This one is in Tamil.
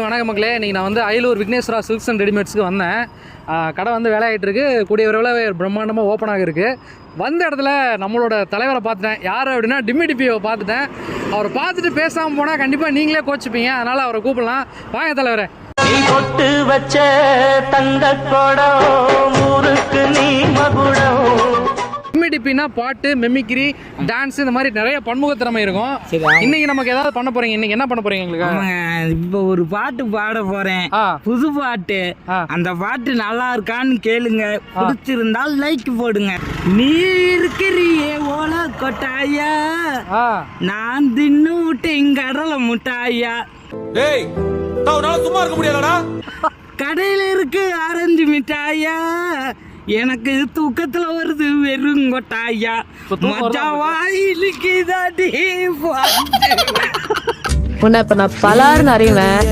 வணக்கம் மக்களே, இன்றைக்கி நான் வந்து அயலூர் விக்னேஸ்வரா சில்க்ஸ் அண்ட் ரெடிமேட்ஸ்க்கு வந்தேன். கடை வந்து வேலையாகிட்டு இருக்கு, கூடிய விரைவில் பிரம்மாண்டமாக ஓப்பன் ஆகிருக்கு. வந்த இடத்துல நம்மளோட தலைவரை பார்த்துட்டேன். யார் அப்படின்னா டிபியை பார்த்துட்டேன். அவரை பார்த்துட்டு பேசாமல் போனால் கண்டிப்பாக நீங்களே கோச்சிப்பீங்க, அதனால் அவரை கூப்பிடலாம். வாங்க தலைவரே. நீ பொட்டு வச்ச தங்க கொடம் ஊருக்கு நீ மகுடம். டிபினா பாட்டு, மெமிக்ரி, டான்ஸ், இந்த மாதிரி நிறைய பன்முக திறமை இருக்கும். இன்னைக்கு நமக்கு ஏதாவது பண்ண போறீங்க? இன்னைக்கு என்ன பண்ண போறீங்க எங்களுக்கு? இப்போ ஒரு பாட்டு பாட போறேன், புது பாட்டு. அந்த பாட்டு நல்லா இருக்கான்னு கேளுங்க, பிடிச்சிருந்தால் லைக் போடுங்க. நீ இருக்கிறியே ஓல கொட்டாயா, நான் தின்னு விட்டேன் கடலை முட்டாயா. சும்மா இருக்க முடியாதா? கடையில இருக்கு ஆரஞ்சு மிட்டாயா, எனக்கு தூக்கத்துல வருது வெறும் கொட்டாயா. உன்னை இப்ப நான் பலாருன்னு அறிவேன்.